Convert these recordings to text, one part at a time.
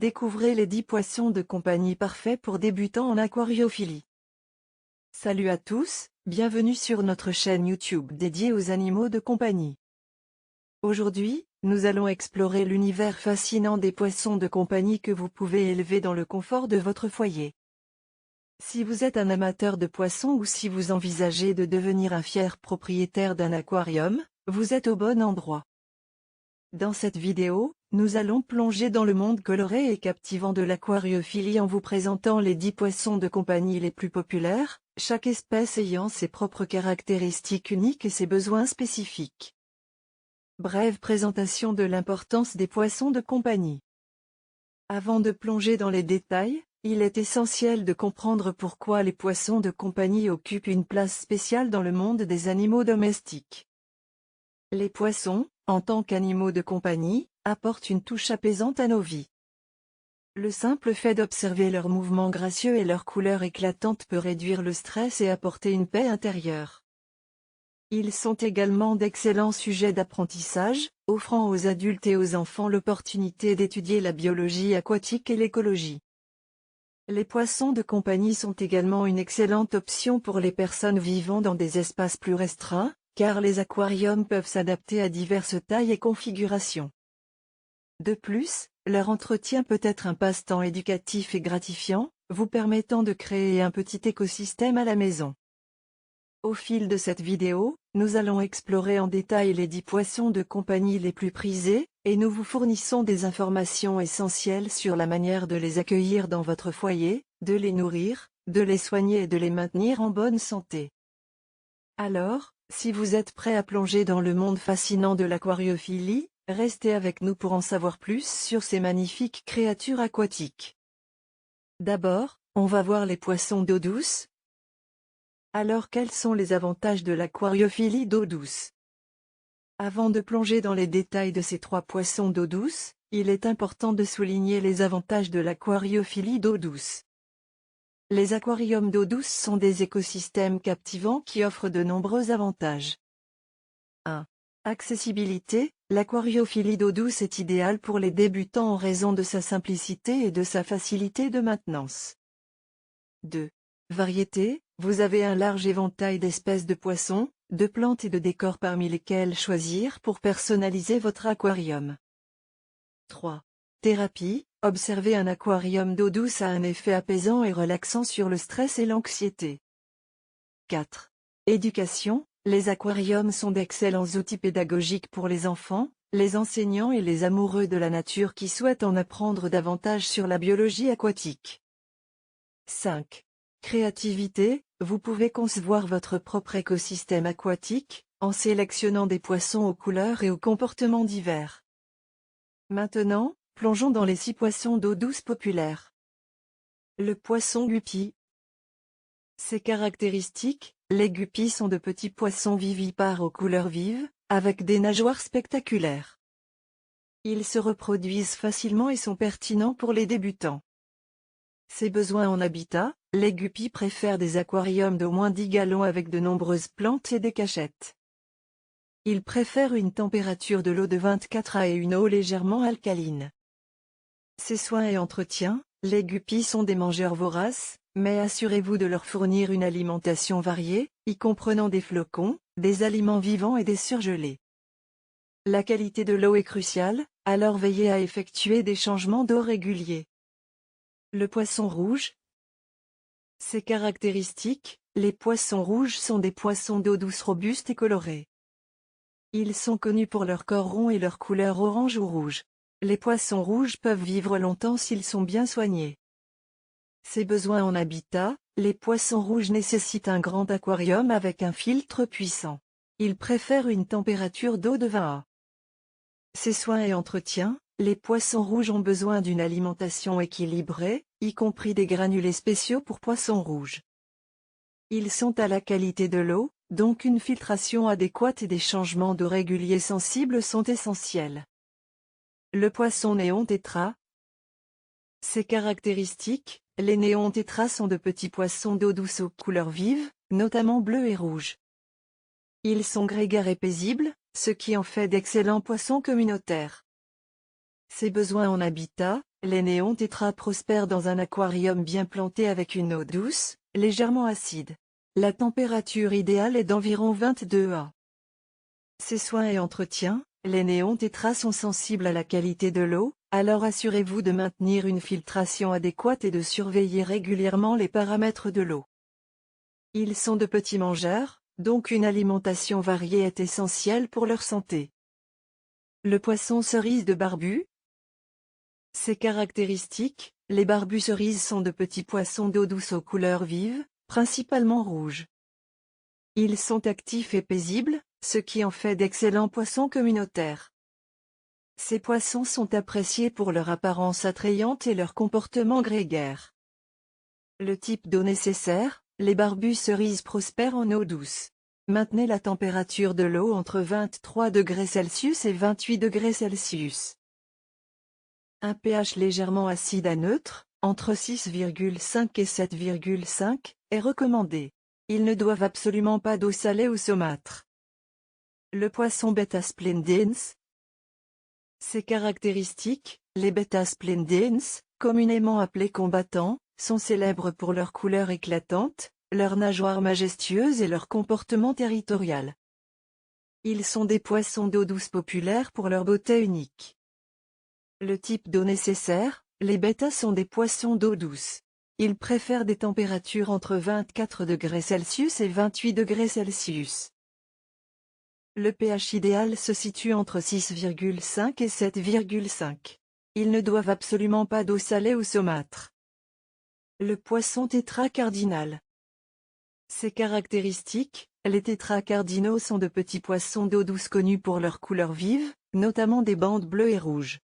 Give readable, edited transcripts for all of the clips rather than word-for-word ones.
Découvrez les 10 poissons de compagnie parfaits pour débutants en aquariophilie. Salut à tous, bienvenue sur notre chaîne YouTube dédiée aux animaux de compagnie. Aujourd'hui, nous allons explorer l'univers fascinant des poissons de compagnie que vous pouvez élever dans le confort de votre foyer. Si vous êtes un amateur de poissons ou si vous envisagez de devenir un fier propriétaire d'un aquarium, vous êtes au bon endroit. Dans cette vidéo, nous allons plonger dans le monde coloré et captivant de l'aquariophilie en vous présentant les 10 poissons de compagnie les plus populaires, chaque espèce ayant ses propres caractéristiques uniques et ses besoins spécifiques. Brève présentation de l'importance des poissons de compagnie. Avant de plonger dans les détails, il est essentiel de comprendre pourquoi les poissons de compagnie occupent une place spéciale dans le monde des animaux domestiques. Les poissons, en tant qu'animaux de compagnie, apportent une touche apaisante à nos vies. Le simple fait d'observer leurs mouvements gracieux et leurs couleurs éclatantes peut réduire le stress et apporter une paix intérieure. Ils sont également d'excellents sujets d'apprentissage, offrant aux adultes et aux enfants l'opportunité d'étudier la biologie aquatique et l'écologie. Les poissons de compagnie sont également une excellente option pour les personnes vivant dans des espaces plus restreints, car les aquariums peuvent s'adapter à diverses tailles et configurations. De plus, leur entretien peut être un passe-temps éducatif et gratifiant, vous permettant de créer un petit écosystème à la maison. Au fil de cette vidéo, nous allons explorer en détail les 10 poissons de compagnie les plus prisés, et nous vous fournissons des informations essentielles sur la manière de les accueillir dans votre foyer, de les nourrir, de les soigner et de les maintenir en bonne santé. Alors, si vous êtes prêt à plonger dans le monde fascinant de l'aquariophilie, restez avec nous pour en savoir plus sur ces magnifiques créatures aquatiques. D'abord, on va voir les poissons d'eau douce. Alors quels sont les avantages de l'aquariophilie d'eau douce? Avant de plonger dans les détails de ces 3 poissons d'eau douce, il est important de souligner les avantages de l'aquariophilie d'eau douce. Les aquariums d'eau douce sont des écosystèmes captivants qui offrent de nombreux avantages. 1. Accessibilité. L'aquariophilie d'eau douce est idéale pour les débutants en raison de sa simplicité et de sa facilité de maintenance. 2. Variété. Vous avez un large éventail d'espèces de poissons, de plantes et de décors parmi lesquels choisir pour personnaliser votre aquarium. 3. Thérapie. Observer un aquarium d'eau douce a un effet apaisant et relaxant sur le stress et l'anxiété. 4. Éducation. Les aquariums sont d'excellents outils pédagogiques pour les enfants, les enseignants et les amoureux de la nature qui souhaitent en apprendre davantage sur la biologie aquatique. 5. Créativité. Vous pouvez concevoir votre propre écosystème aquatique, en sélectionnant des poissons aux couleurs et aux comportements divers. Maintenant, plongeons dans les 6 poissons d'eau douce populaires. Le poisson guppy. Ses caractéristiques, les guppies sont de petits poissons vivipares aux couleurs vives, avec des nageoires spectaculaires. Ils se reproduisent facilement et sont pertinents pour les débutants. Ses besoins en habitat, les guppies préfèrent des aquariums d'au moins 10 gallons avec de nombreuses plantes et des cachettes. Ils préfèrent une température de l'eau de 24 à et une eau légèrement alcaline. Ses soins et entretien, les guppies sont des mangeurs voraces, mais assurez-vous de leur fournir une alimentation variée, y comprenant des flocons, des aliments vivants et des surgelés. La qualité de l'eau est cruciale, alors veillez à effectuer des changements d'eau réguliers. Le poisson rouge. Ses caractéristiques, les poissons rouges sont des poissons d'eau douce robustes et colorés. Ils sont connus pour leur corps rond et leur couleur orange ou rouge. Les poissons rouges peuvent vivre longtemps s'ils sont bien soignés. Ses besoins en habitat, les poissons rouges nécessitent un grand aquarium avec un filtre puissant. Ils préfèrent une température d'eau de 20 à. Ses soins et entretien, les poissons rouges ont besoin d'une alimentation équilibrée, y compris des granulés spéciaux pour poissons rouges. Ils sont à la qualité de l'eau, donc une filtration adéquate et des changements d'eau réguliers sensibles sont essentiels. Le poisson néon tétra. Ses caractéristiques, les néons tétras sont de petits poissons d'eau douce aux couleurs vives, notamment bleu et rouge. Ils sont grégaires et paisibles, ce qui en fait d'excellents poissons communautaires. Ses besoins en habitat, les néons tétras prospèrent dans un aquarium bien planté avec une eau douce, légèrement acide. La température idéale est d'environ 22 A. Ses soins et entretien, les néons tétras sont sensibles à la qualité de l'eau, alors assurez-vous de maintenir une filtration adéquate et de surveiller régulièrement les paramètres de l'eau. Ils sont de petits mangeurs, donc une alimentation variée est essentielle pour leur santé. Le poisson cerise de barbu. Ses caractéristiques, les barbus cerises sont de petits poissons d'eau douce aux couleurs vives, principalement rouges. Ils sont actifs et paisibles, ce qui en fait d'excellents poissons communautaires. Ces poissons sont appréciés pour leur apparence attrayante et leur comportement grégaire. Le type d'eau nécessaire, les barbus cerises prospèrent en eau douce. Maintenez la température de l'eau entre 23 degrés Celsius et 28 degrés Celsius. Un pH légèrement acide à neutre, entre 6,5 et 7,5, est recommandé. Ils ne doivent absolument pas d'eau salée ou saumâtre. Le poisson Betta splendens. Ses caractéristiques, les Betta splendens, communément appelés combattants, sont célèbres pour leur couleur éclatante, leur nageoire majestueuse et leur comportement territorial. Ils sont des poissons d'eau douce populaires pour leur beauté unique. Le type d'eau nécessaire, les Bettas sont des poissons d'eau douce. Ils préfèrent des températures entre 24 degrés Celsius et 28 degrés Celsius. Le pH idéal se situe entre 6,5 et 7,5. Ils ne doivent absolument pas d'eau salée ou saumâtre. Le poisson tétra cardinal. Ses caractéristiques, les tétras cardinaux sont de petits poissons d'eau douce connus pour leur couleur vive, notamment des bandes bleues et rouges.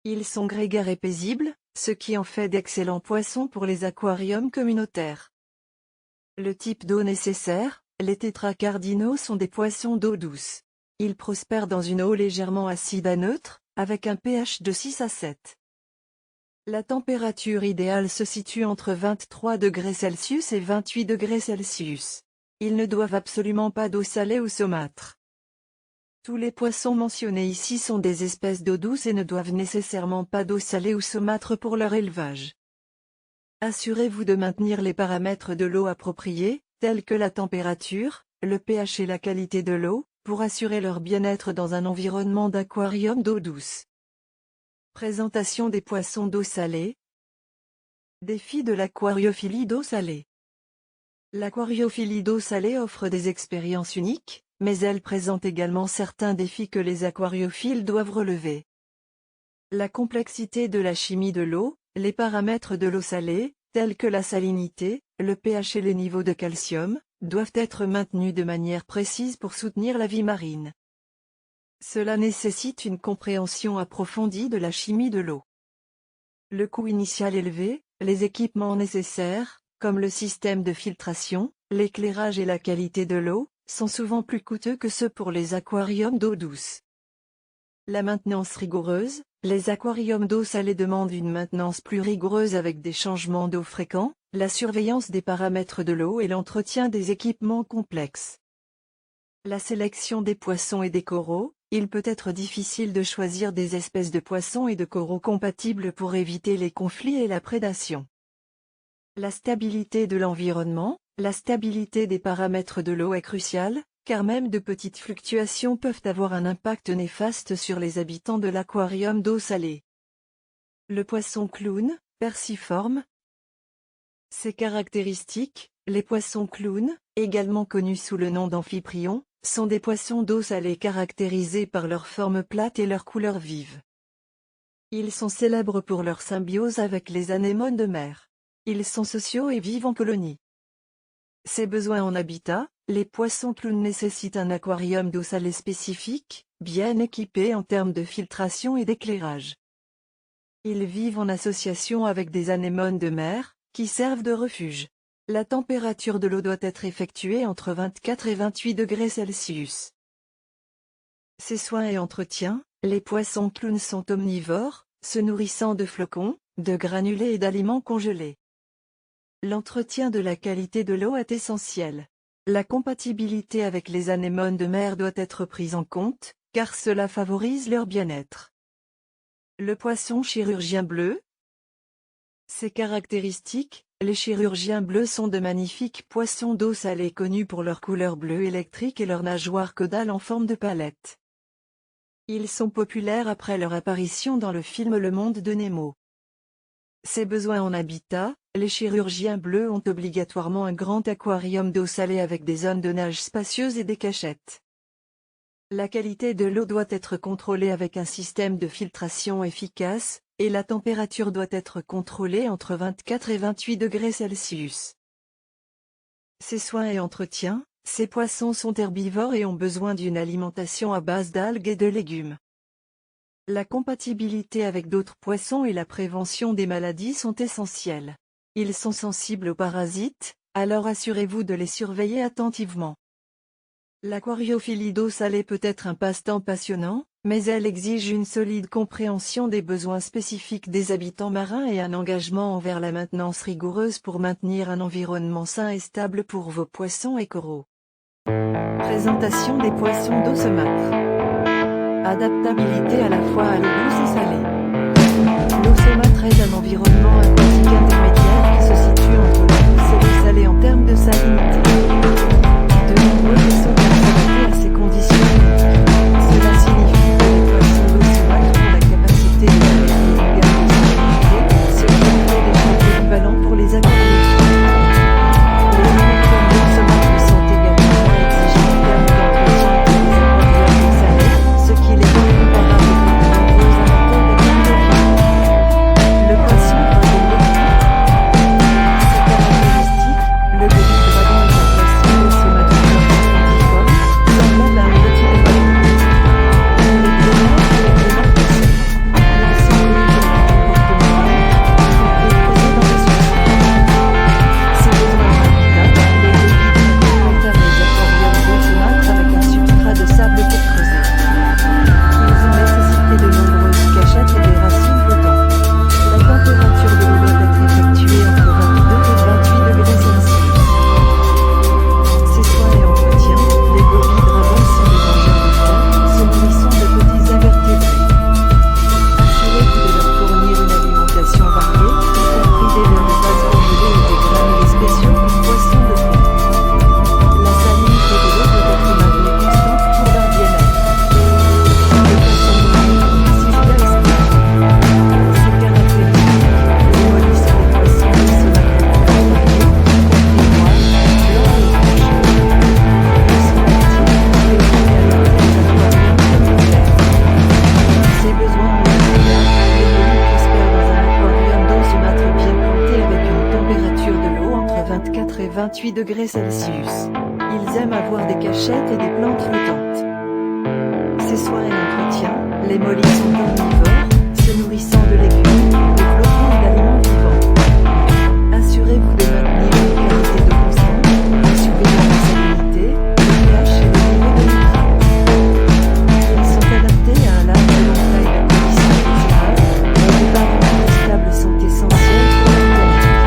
Ils sont grégaires et paisibles, ce qui en fait d'excellents poissons pour les aquariums communautaires. Le type d'eau nécessaire, les tétras cardinaux sont des poissons d'eau douce. Ils prospèrent dans une eau légèrement acide à neutre, avec un pH de 6 à 7. La température idéale se situe entre 23 degrés Celsius et 28 degrés Celsius. Ils ne doivent absolument pas d'eau salée ou saumâtre. Tous les poissons mentionnés ici sont des espèces d'eau douce et ne doivent nécessairement pas d'eau salée ou saumâtre pour leur élevage. Assurez-vous de maintenir les paramètres de l'eau appropriés, tels que la température, le pH et la qualité de l'eau, pour assurer leur bien-être dans un environnement d'aquarium d'eau douce. Présentation des poissons d'eau salée. Défi de l'aquariophilie d'eau salée. L'aquariophilie d'eau salée offre des expériences uniques, mais elle présente également certains défis que les aquariophiles doivent relever. La complexité de la chimie de l'eau, les paramètres de l'eau salée, tels que la salinité, le pH et les niveaux de calcium, doivent être maintenus de manière précise pour soutenir la vie marine. Cela nécessite une compréhension approfondie de la chimie de l'eau. Le coût initial élevé, les équipements nécessaires, comme le système de filtration, l'éclairage et la qualité de l'eau, sont souvent plus coûteux que ceux pour les aquariums d'eau douce. La maintenance rigoureuse, les aquariums d'eau salée demandent une maintenance plus rigoureuse avec des changements d'eau fréquents, la surveillance des paramètres de l'eau et l'entretien des équipements complexes. La sélection des poissons et des coraux, il peut être difficile de choisir des espèces de poissons et de coraux compatibles pour éviter les conflits et la prédation. La stabilité de l'environnement, la stabilité des paramètres de l'eau est cruciale, car même de petites fluctuations peuvent avoir un impact néfaste sur les habitants de l'aquarium d'eau salée. Le poisson clown, Perciforme. Ses caractéristiques, les poissons clowns, également connus sous le nom d'amphiprions, sont des poissons d'eau salée caractérisés par leur forme plate et leur couleur vive. Ils sont célèbres pour leur symbiose avec les anémones de mer. Ils sont sociaux et vivent en colonie. Ses besoins en habitat, les poissons clowns nécessitent un aquarium d'eau salée spécifique, bien équipé en termes de filtration et d'éclairage. Ils vivent en association avec des anémones de mer, qui servent de refuge. La température de l'eau doit être effectuée entre 24 et 28 degrés Celsius. Ses soins et entretien, les poissons clowns sont omnivores, se nourrissant de flocons, de granulés et d'aliments congelés. L'entretien de la qualité de l'eau est essentiel. La compatibilité avec les anémones de mer doit être prise en compte, car cela favorise leur bien-être. Le poisson chirurgien bleu. Ses caractéristiques, les chirurgiens bleus sont de magnifiques poissons d'eau salée connus pour leur couleur bleue électrique et leur nageoire caudale en forme de palette. Ils sont populaires après leur apparition dans le film Le Monde de Nemo. Ses besoins en habitat, les chirurgiens bleus ont obligatoirement un grand aquarium d'eau salée avec des zones de nage spacieuses et des cachettes. La qualité de l'eau doit être contrôlée avec un système de filtration efficace, et la température doit être contrôlée entre 24 et 28 degrés Celsius. Ses soins et entretien, ces poissons sont herbivores et ont besoin d'une alimentation à base d'algues et de légumes. La compatibilité avec d'autres poissons et la prévention des maladies sont essentielles. Ils sont sensibles aux parasites, alors assurez-vous de les surveiller attentivement. L'aquariophilie d'eau salée peut être un passe-temps passionnant, mais elle exige une solide compréhension des besoins spécifiques des habitants marins et un engagement envers la maintenance rigoureuse pour maintenir un environnement sain et stable pour vos poissons et coraux. Présentation des poissons d'eau saumâtre. Adaptabilité à la fois à l'eau douce et salée. L'eau saumâtre est un environnement aquatique intermédiaire qui se situe entre l'eau douce et l'eau salée en termes de salinité. De nombreux vaisseaux peuvent s'adapter à ces conditions uniques. Cela signifie que les poissons d'eau saumâtre ont la capacité de varier les gammes de salinité, ce qui en fait des choix polyvalents pour les aquariophiles. Les aquariums d'eau saumâtre sont également moins exigeants en termes d'entretien que les aquariums d'eau salée, ce qui les rend comparables pour de nombreux amateurs d'aquariophilie. Le poisson dragon d'eau. Ses caractéristiques, le gris dragon est un poisson d'eau saumâtre pontiforme, semblable à un petit dragon. Les grenades et les grenades poissons. Ils sont connus pour leur comportement lent, y compris présents dans les surfaces. Ses besoins en habitat, les gobies dragons préfèrent les aquariums d'eau saumâtre avec un substrat de sable pour creuser. Ils ont nécessité de nombreuses cachettes et des racines flottantes. La température de l'eau doit être effectuée entre 22 et 28 degrés Celsius. Ses soins et entretien, les gobies dragons sont des mangeurs de fond, se nourrissant de petits invertébrés. Assurez-vous de leur fournir une alimentation variée, y compris des vers de poissons gelés et des granulés spéciaux pour poissons de fond. La salinité de l'eau doit être maintenue constante pour leur bien-être. Les poissons noirs ont une cilia esthétique. Ces caractéristiques, les mollusques sont des poissons qui se matérialisent en variés, y compris noirs, blancs et rouges. Ils sont actifs et ont été adaptés aux aquariums communautaires. Ses besoins en habitat, les mollusques prospèrent dans un aquarium d'eau saumâtre bien planté avec une température de l'eau entre 24 et 28 degrés Celsius. Ils aiment avoir des cachettes et des plantes flottantes. Ses soins et entretien, les mollusques sont omnivores, se nourrissant de légumes, de flottants et d'aliments vivants. Assurez-vous de maintenir une qualité d'eau constante, en surveillant la salinité, le pH et le niveau de nitrate. Ils sont adaptés à un large éventail de conditions désirables, mais des paramètres stables sont essentiels pour leur bien-être.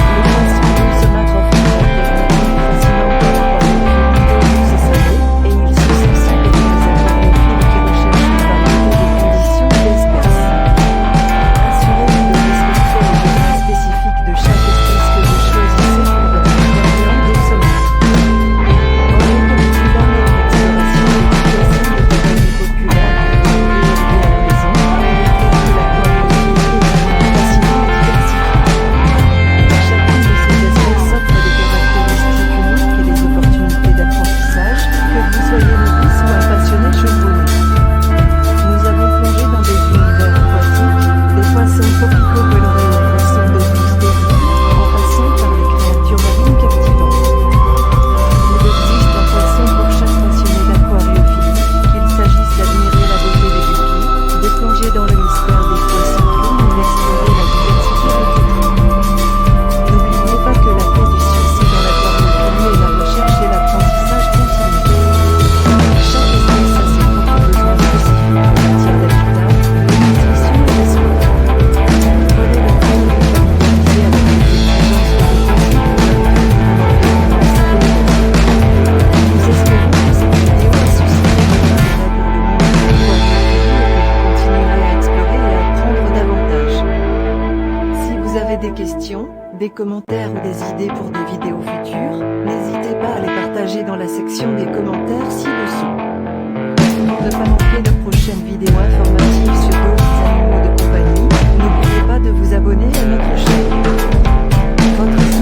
Le poisson d'eau saumâtre offre une alternative fascinante à l'aquariophilie d'eau douce et salée, et ils sont sensibles pour les aquariophiles qui recherchent une variété de conditions et d'espèces. des commentaires ou des idées pour des vidéos futures, n'hésitez pas à les partager dans la section des commentaires ci-dessous. Pour ne pas manquer de prochaines vidéos informatives sur d'autres animaux de compagnie, n'oubliez pas de vous abonner à notre chaîne. Votre